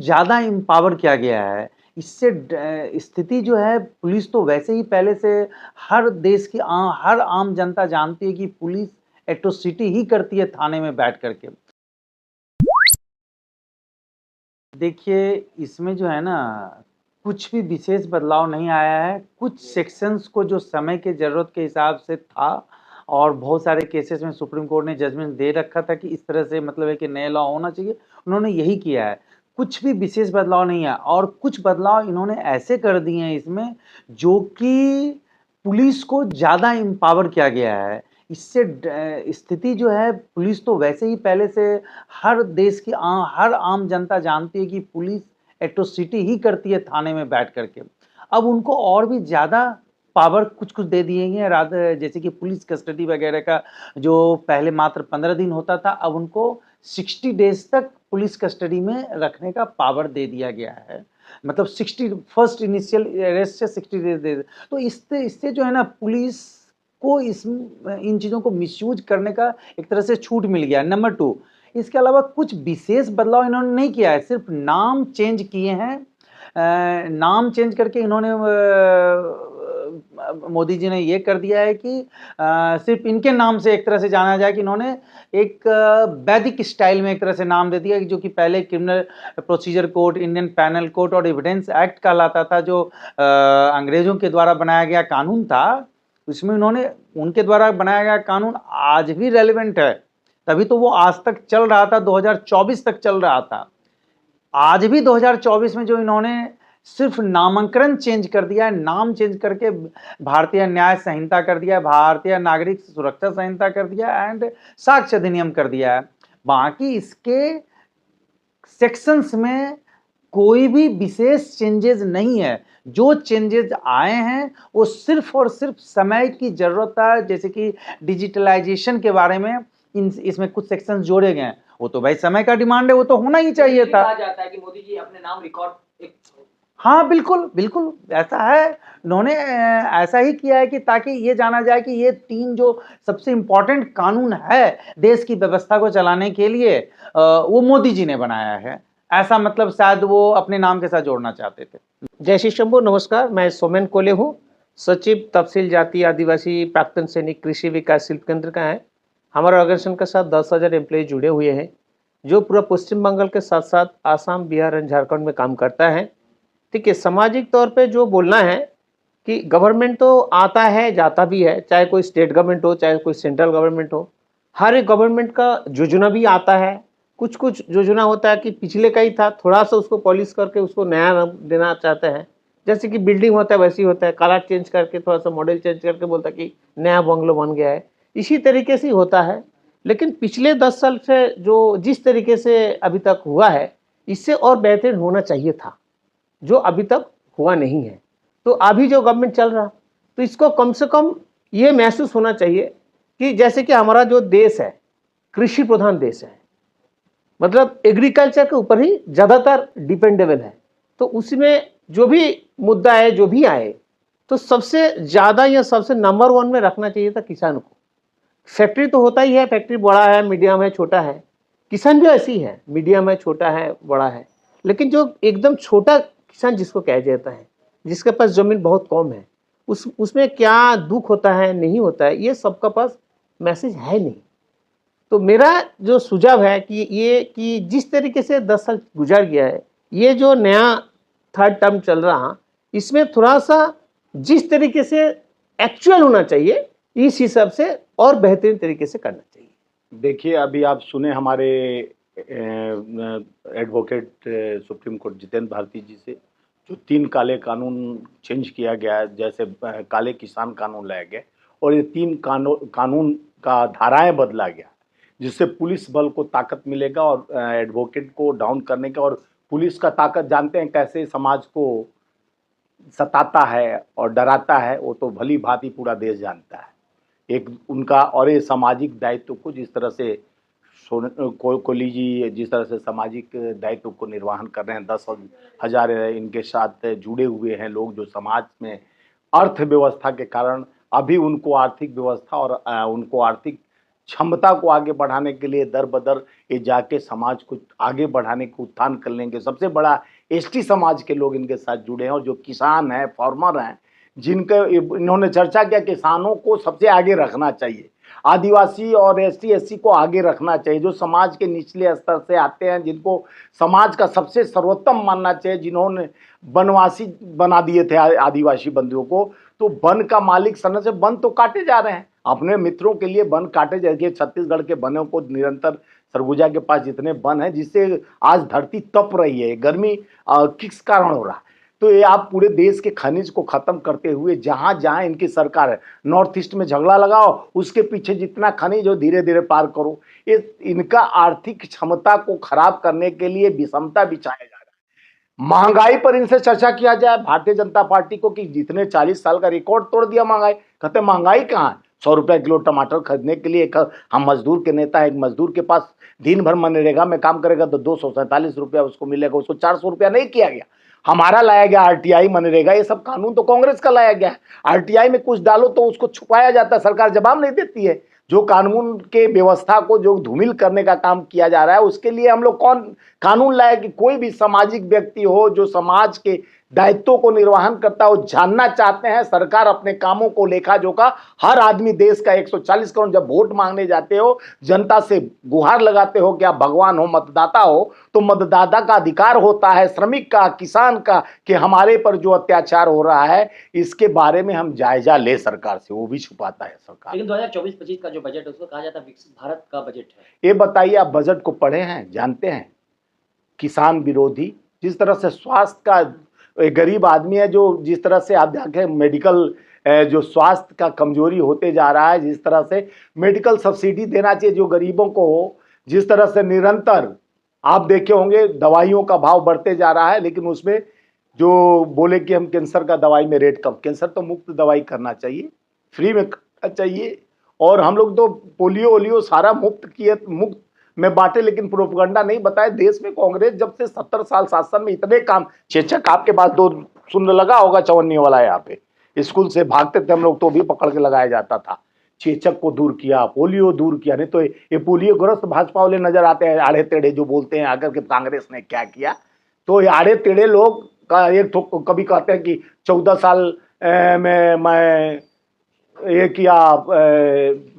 ज़्यादा एम्पावर किया गया है। इससे स्थिति जो है, पुलिस तो वैसे ही पहले से हर देश की हर आम जनता जानती है कि पुलिस एट्रोसिटी ही करती है थाने में बैठ कर के। देखिए, इसमें जो है ना, कुछ भी विशेष बदलाव नहीं आया है। कुछ सेक्शंस को जो समय की ज़रूरत के हिसाब से था और बहुत सारे केसेस में सुप्रीम कोर्ट ने जजमेंट दे रखा था कि इस तरह से मतलब है कि नए लॉ होना चाहिए, उन्होंने यही किया है। कुछ भी विशेष बदलाव नहीं है और कुछ बदलाव इन्होंने ऐसे कर दिए हैं इसमें, जो कि पुलिस को ज़्यादा एम्पावर किया गया है। इससे स्थिति जो है, पुलिस तो वैसे ही पहले से हर देश की हर आम जनता जानती है कि पुलिस एट्रोसिटी ही करती है थाने में बैठ कर के। अब उनको और भी ज़्यादा पावर कुछ-कुछ दे दिए हैं, जैसे कि पुलिस कस्टडी वगैरह का जो पहले मात्र 15 दिन होता था, अब उनको 60 डेज़ तक पुलिस कस्टडी में रखने का पावर दे दिया गया है। मतलब 60 फर्स्ट इनिशियल अरेस्ट से 60 डेज़ दे, तो इससे इससे जो है ना, पुलिस को इन चीज़ों को मिसयूज़ करने का एक तरह से छूट मिल गया। नंबर 2, इसके अलावा कुछ विशेष बदलाव इन्होंने नहीं किया है, सिर्फ नाम चेंज किए हैं। नाम चेंज करके इन्होंने मोदी जी ने ये कर दिया है कि सिर्फ इनके नाम से एक तरह से जाना जाए, कि इन्होंने एक वैदिक स्टाइल में एक तरह से नाम दे दिया, जो कि पहले criminal procedure code, Indian panel code और एविडेंस एक्ट कहलाता था, जो अंग्रेजों के द्वारा बनाया गया कानून था। इसमें उन्होंने उनके द्वारा बनाया गया कानून आज भी रेलेवेंट है, तभी तो वो आज तक चल रहा था, 2024 तक चल रहा था। आज भी 2024 में जो इन्होंने सिर्फ नामांकन चेंज कर दिया है, नाम चेंज करके भारतीय न्याय संहिता कर दिया है, भारतीय नागरिक सुरक्षा संहिता कर दिया है एंड साक्ष्य अधिनियम कर दिया है। बाकी इसके सेक्शंस में कोई भी विशेष चेंजेस नहीं है। जो चेंजेस आए हैं वो सिर्फ और सिर्फ समय की जरूरत है, जैसे कि डिजिटलाइजेशन के बारे में इसमें कुछ सेक्शंस जोड़े गए हैं, वो तो भाई समय का डिमांड है, वो तो होना ही चाहिए था। कहा जाता है कि मोदी जी अपने नाम रिकॉर्ड हाँ, बिल्कुल, बिल्कुल ऐसा है। उन्होंने ऐसा ही किया है कि ताकि ये जाना जाए कि ये 3 जो सबसे इम्पोर्टेंट कानून है देश की व्यवस्था को चलाने के लिए, वो मोदी जी ने बनाया है। ऐसा मतलब शायद वो अपने नाम के साथ जोड़ना चाहते थे। जय श्री शंभू, नमस्कार। मैं सोमेन कोले हूँ, सचिव तफसील जाति आदिवासी प्राक्तन सैनिक कृषि विकास शिल्प केंद्र का है। हमारे ऑर्गेनाइजेशन के साथ 10,000 एम्प्लॉय जुड़े हुए हैं, जो पूरा पश्चिम बंगाल के साथ साथ आसाम, बिहार और झारखंड में काम करता है। ठीक है, सामाजिक तौर पे जो बोलना है कि गवर्नमेंट तो आता है जाता भी है, चाहे कोई स्टेट गवर्नमेंट हो चाहे कोई सेंट्रल गवर्नमेंट हो, हर एक गवर्नमेंट का योजना भी आता है। कुछ कुछ योजना होता है कि पिछले का ही था, थोड़ा सा उसको पॉलिश करके उसको नया देना चाहते हैं। जैसे कि बिल्डिंग होता है वैसी होता है, कलर चेंज करके थोड़ा सा मॉडल चेंज करके बोलता है कि नया बंगलो बन गया है। इसी तरीके से होता है। लेकिन पिछले 10 साल से जो जिस तरीके से अभी तक हुआ है, इससे और बेहतर होना चाहिए था, जो अभी तक हुआ नहीं है। तो अभी जो गवर्नमेंट चल रहा, तो इसको कम से कम ये महसूस होना चाहिए कि जैसे कि हमारा जो देश है कृषि प्रधान देश है, मतलब एग्रीकल्चर के ऊपर ही ज़्यादातर डिपेंडेबल है। तो उसमें जो भी मुद्दा है, जो भी आए, तो सबसे ज़्यादा या सबसे नंबर 1 में रखना चाहिए था किसान को। फैक्ट्री तो होता ही है, फैक्ट्री बड़ा है, मीडियम है, छोटा है। किसान भी ऐसी है, मीडियम है, छोटा है, बड़ा है। लेकिन जो एकदम छोटा किसान जिसको कहा जाता है, जिसके पास जमीन बहुत कम है, उसमें क्या दुख होता है, नहीं होता है, ये सबका पास मैसेज है नहीं। तो मेरा जो सुझाव है कि ये कि जिस तरीके से 10 साल गुजर गया है, ये जो नया थर्ड टर्म चल रहा, इसमें थोड़ा सा जिस तरीके से एक्चुअल होना चाहिए, इस हिसाब से और बेहतरीन तरीके से करना चाहिए। देखिए, अभी आप सुने हमारे advocate supreme court Jitendra Bharti ji से, जो 3 काले कानून चेंज किया गया है, जैसे काले किसान कानून लाया गया और ये 3 कानून का धाराएं बदला गया, जिससे पुलिस बल को ताकत मिलेगा और एडवोकेट को डाउन करने का। और पुलिस का ताकत जानते हैं कैसे समाज को सताता है और डराता है, वो तो भली भांति पूरा देश जानता है। एक उनका और ये सामाजिक दायित्व को जिस तरह से कोहली जी जिस तरह से सामाजिक दायित्व को निर्वहन कर रहे हैं, 10,000 इनके साथ जुड़े हुए हैं लोग, जो समाज में अर्थव्यवस्था के कारण अभी उनको आर्थिक व्यवस्था और उनको आर्थिक क्षमता को आगे बढ़ाने के लिए दर बदर ये जाके समाज को आगे बढ़ाने को उत्थान कर लेंगे। सबसे बड़ा एसटी समाज के लोग इनके साथ जुड़े हैं और जो किसान हैं, फार्मर हैं, जिनका इन्होंने चर्चा किया, किसानों को सबसे आगे रखना चाहिए, आदिवासी और एसटी एससी को आगे रखना चाहिए, जो समाज के निचले स्तर से आते हैं, जिनको समाज का सबसे सर्वोत्तम मानना चाहिए, जिन्होंने वनवासी बना दिए थे आदिवासी बंधुओं को, तो वन का मालिक सनत से वन तो काटे जा रहे हैं। अपने मित्रों के लिए वन काटे जाएंगे। छत्तीसगढ़ के वनों को निरंतर, सरगुजा के पास जितने वन हैं, जिससे आज धरती तप रही है, गर्मी किस कारण हो रहा है, तो ये आप पूरे देश के खनिज को खत्म करते हुए जहां जहां इनकी सरकार है, नॉर्थ ईस्ट में झगड़ा लगाओ, उसके पीछे जितना खनिज हो धीरे धीरे पार करो। ये इनका आर्थिक क्षमता को खराब करने के लिए विषमता बिछाया जा रहा है। महंगाई पर इनसे चर्चा किया जाए भारतीय जनता पार्टी को कि जितने 40 साल का रिकॉर्ड तोड़ दिया महंगाई, कहते महंगाई कहाँ है। 100 रुपये किलो टमाटर खरीदने के लिए हम मजदूर के नेता, एक मजदूर के पास दिन भर मनरेगा में काम करेगा तो 247 रुपया उसको मिलेगा, उसको 400 रुपया नहीं किया गया। हमारा लाया गया आरटीआई, मनरेगा, ये सब कानून तो कांग्रेस का लाया गया है। आरटीआई में कुछ डालो तो उसको छुपाया जाता है, सरकार जवाब नहीं देती है। जो कानून के व्यवस्था को जो धूमिल करने का काम किया जा रहा है, उसके लिए हम लोग कौन कानून लाए कि कोई भी सामाजिक व्यक्ति हो जो समाज के दायित्वों को निर्वहन करता हो, जानना चाहते हैं सरकार अपने कामों को लेखा जोखा। हर आदमी देश का 140 करोड़ जब वोट मांगने जाते हो, जनता से गुहार लगाते हो कि आप भगवान हो, मतदाता हो, तो मतदाता का अधिकार होता है, श्रमिक का, किसान का, कि हमारे पर जो अत्याचार हो रहा है इसके बारे में हम जायजा ले सरकार से, वो भी छुपाता है सरकार। लेकिन 2024-25 का जो बजट है उसको कहा जाता है विकसित भारत का बजट है। ये बताइए, आप बजट को पढ़े हैं, जानते हैं? किसान विरोधी, जिस तरह से स्वास्थ्य का, एक गरीब आदमी है जो जिस तरह से आप देखें मेडिकल जो स्वास्थ्य का कमजोरी होते जा रहा है, जिस तरह से मेडिकल सब्सिडी देना चाहिए जो गरीबों को हो, जिस तरह से निरंतर आप देखे होंगे दवाइयों का भाव बढ़ते जा रहा है, लेकिन उसमें जो बोले कि हम कैंसर का दवाई में रेट कम, कैंसर तो मुफ्त दवाई करना चाहिए, फ्री में करना चाहिए। और हम लोग तो पोलियो ओलियो सारा मुफ्त किए, मुफ्त में बांटे, लेकिन प्रोपगंडा नहीं बताए। देश में कांग्रेस जब से 70 साल शासन में इतने काम, चेचक आपके पास 2 सुन लगा होगा, चवन्नी वाला यहाँ पे, स्कूल से भागते थे हम लोग तो भी पकड़ के लगाया जाता था। चेचक को दूर किया, पोलियो दूर किया, नहीं तो ये पोलियो ग्रस्त भाजपा वाले नजर आते हैं, आड़े टेढ़े जो बोलते हैं आकर के कांग्रेस ने क्या किया। तो ये आड़े टेढ़े लोग का एक तो कभी कहते हैं कि 14 साल में मैं ये किया,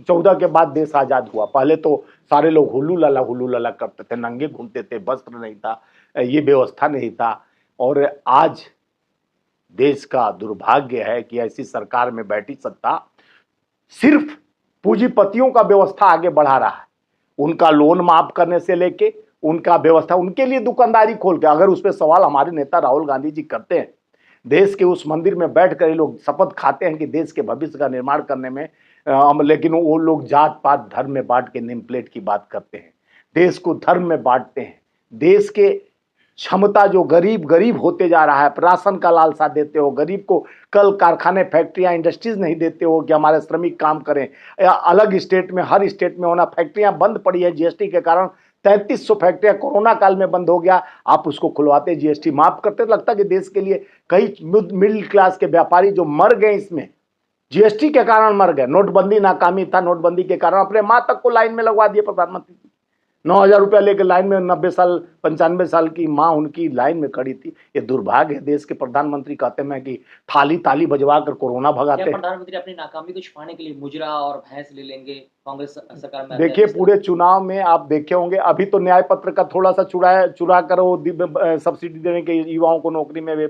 14 के बाद देश आजाद हुआ। पहले तो सारे लोग हुल्लू लला करते थे, नंगे घूमते थे, वस्त्र नहीं था, ये व्यवस्था नहीं था। और आज देश का दुर्भाग्य है कि ऐसी सरकार में बैठी सत्ता सिर्फ पूंजीपतियों का व्यवस्था आगे बढ़ा रहा है। उनका लोन माफ करने से लेके उनका व्यवस्था, उनके लिए दुकानदारी खोल के, अगर उस पर सवाल हमारे नेता राहुल गांधी जी करते हैं, देश के उस मंदिर में बैठकर ये लोग शपथ खाते हैं कि देश के भविष्य का निर्माण करने में, लेकिन वो लोग जात पात धर्म में बांट के नेम प्लेट की बात करते हैं, देश को धर्म में बांटते हैं। देश के क्षमता जो गरीब होते जा रहा है, राशन का लालसा देते हो, गरीब को कल कारखाने, फैक्ट्रियां, इंडस्ट्रीज नहीं देते हो कि हमारे श्रमिक काम करें। अलग स्टेट में, हर स्टेट में होना, फैक्ट्रियां बंद पड़ी है जीएसटी के कारण, 3300 फैक्ट्रियां कोरोना काल में बंद हो गया, आप उसको खुलवाते, जीएसटी माफ करते। लगता कि देश के लिए कई मिडिल क्लास के व्यापारी जो मर गए, इसमें जीएसटी के कारण मर गए। नोटबंदी नाकामी था, नोटबंदी के कारण अपने माँ तक को लाइन में लगवा दिए प्रधानमंत्री। 9,000 रुपया लेकर लाइन में, 90 साल 95 साल की माँ उनकी लाइन में खड़ी थी। ये दुर्भाग्य है। देश के प्रधानमंत्री कहते हैं कि ताली बजवा कर कोरोना भगाते हैं। प्रधानमंत्री अपनी नाकामी को छुपाने के लिए मुजरा और भैंस ले लेंगे कांग्रेस सरकार में? देखिए, पूरे चुनाव में आप देखे होंगे, अभी तो न्याय पत्र का थोड़ा सा चुरा कर वो सब्सिडी देने के युवाओं को नौकरी में वे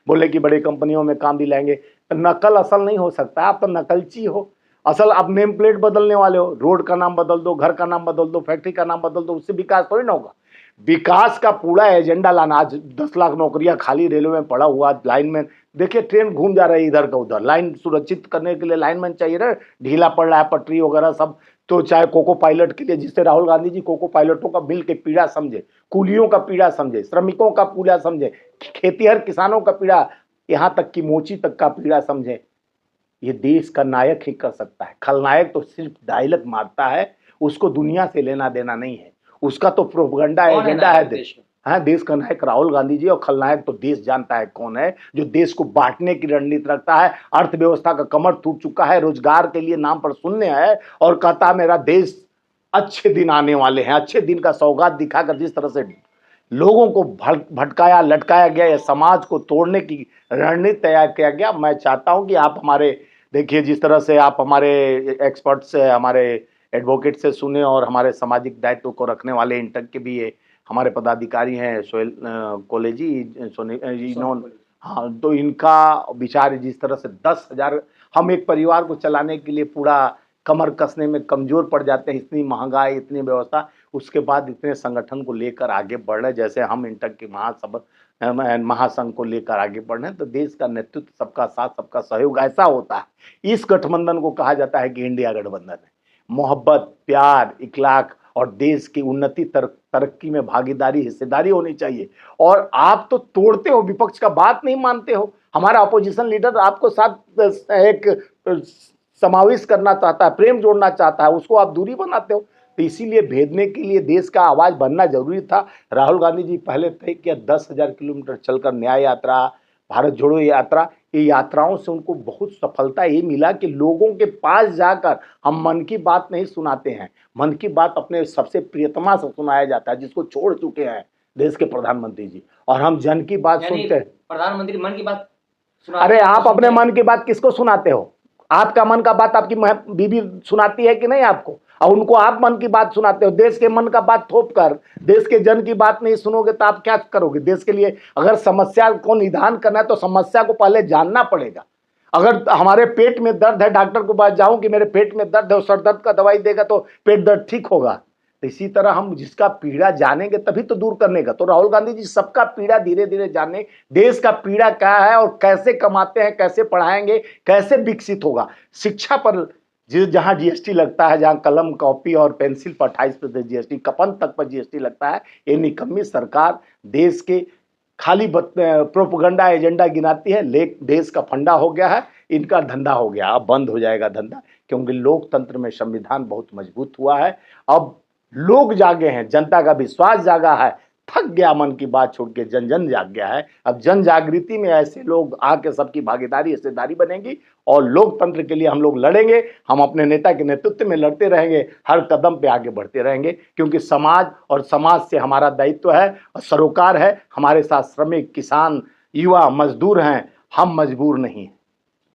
बोले कि बड़ी कंपनियों में काम दिलाएंगे। नकल असल नहीं हो सकता, आप तो नकलची हो। असल आप नेम प्लेट बदलने वाले हो, रोड का नाम बदल दो, घर का नाम बदल दो, फैक्ट्री का नाम बदल दो, उससे विकास थोड़ी ना होगा। विकास का पूरा एजेंडा लाना। आज 10 लाख नौकरियां खाली रेलवे में पड़ा हुआ, लाइनमैन देखिए ट्रेन घूम जा रही है इधर का उधर, लाइन सुरक्षित करने के लिए लाइनमैन चाहिए ना, ढीला पड़ रहा है पटरी वगैरह सब। तो चाहे कोको पायलट के लिए, जिससे राहुल गांधी जी कोको पायलटों का मिल के पीड़ा समझे, कूलियों का पीड़ा समझे, श्रमिकों का पीड़ा समझे, खेतीहर किसानों का पीड़ा, यहाँ तक कि मोची तक का पीड़ा समझे। ये देश का नायक ही कर सकता है। खलनायक तो सिर्फ डायलॉग मारता है, उसको दुनिया से लेना देना नहीं है, उसका तो प्रोपगंडा एजेंडा है देश। है। देश का नायक राहुल गांधी जी और खलनायक तो देश जानता है कौन है, जो देश को बांटने की रणनीति रखता है, अर्थव्यवस्था का कमर टूट चुका है, रोजगार के लिए नाम पर शून्य है और कहता मेरा देश अच्छे दिन आने वाले हैं। अच्छे दिन का सौगात दिखाकर जिस तरह से लोगों को भटकाया लटकाया गया, या समाज को तोड़ने की रणनीति तैयार किया गया। मैं चाहता हूं कि आप हमारे देखिए, जिस तरह से आप हमारे एक्सपर्ट से, हमारे एडवोकेट से सुने और हमारे सामाजिक दायित्व को रखने वाले इंटक के भी ये हमारे पदाधिकारी हैं, सोहेल कोले जी, इन्होंने, हाँ, तो इनका विचार जिस तरह से 10,000, हम एक परिवार को चलाने के लिए पूरा कमर कसने में कमजोर पड़ जाते हैं, इतनी महंगाई, इतनी व्यवस्था, उसके बाद इतने संगठन को लेकर आगे बढ़ रहे, जैसे हम इंटक के महासंघ को लेकर आगे बढ़ रहे हैं। तो देश का नेतृत्व, सबका साथ, सबका सहयोग ऐसा होता है। इस गठबंधन को कहा जाता है कि इंडिया गठबंधन है। मोहब्बत, प्यार, इखलाक और देश की उन्नति, तरक्की में भागीदारी, हिस्सेदारी होनी चाहिए। और आप तो तोड़ते हो, विपक्ष का बात नहीं मानते हो। हमारा अपोजिशन लीडर आपको साथ एक समावेश करना चाहता है, प्रेम जोड़ना चाहता है, उसको आप दूरी बनाते हो। तो इसीलिए भेदने के लिए देश का आवाज बनना जरूरी था। राहुल गांधी जी पहले तय किया 10,000 किलोमीटर चलकर न्याय यात्रा, भारत जोड़ो यात्रा, ये यात्राओं से उनको बहुत सफलता ये मिला कि लोगों के पास जाकर हम मन की बात नहीं सुनाते हैं, मन की बात अपने सबसे प्रियतमा से सुनाया जाता है, जिसको छोड़ चुके हैं देश के प्रधानमंत्री जी, और हम जन की बात सुनते हैं। प्रधानमंत्री मन की बात अरे आप अपने मन की बात किसको सुनाते हो? आपका मन का बात आपकी बीबी सुनाती है कि नहीं आपको? और उनको आप मन की बात सुनाते हो। देश के मन का बात थोप कर देश के जन की बात नहीं सुनोगे तो आप क्या करोगे? देश के लिए अगर समस्या को निदान करना है तो समस्या को पहले जानना पड़ेगा। अगर हमारे पेट में दर्द है, डॉक्टर के पास जाऊं कि मेरे पेट में दर्द है, सर दर्द का दवाई देगा तो पेट दर्द ठीक होगा। तो इसी तरह हम जिसका पीड़ा जानेंगे तभी तो दूर करने का। तो राहुल गांधी जी सबका पीड़ा धीरे धीरे जाने, देश का पीड़ा क्या है और कैसे कमाते हैं, कैसे पढ़ाएंगे, कैसे विकसित होगा। शिक्षा पर जहां जीएसटी लगता है, जहां कलम, कॉपी और पेंसिल पर 28% जीएसटी, कफन तक पर जीएसटी लगता है, ये निकम्मी सरकार देश के खाली प्रोपेगेंडा एजेंडा गिनाती है। देश का फंडा हो गया है, इनका धंधा हो गया। अब बंद हो जाएगा धंधा, क्योंकि लोकतंत्र में संविधान बहुत मजबूत हुआ है। अब लोग जागे हैं, जनता का विश्वास जागा है, थक गया मन की बात छोड़ के, जन जन जाग गया है। अब जन जागृति में ऐसे लोग आके सबकी भागीदारी, हिस्सेदारी बनेगी और लोकतंत्र के लिए हम लोग लड़ेंगे। हम अपने नेता के नेतृत्व में लड़ते रहेंगे, हर कदम पे आगे बढ़ते रहेंगे, क्योंकि समाज और समाज से हमारा दायित्व है और सरोकार है। हमारे साथ श्रमिक, किसान, युवा, मजदूर हैं, हम मजबूर नहीं हैं।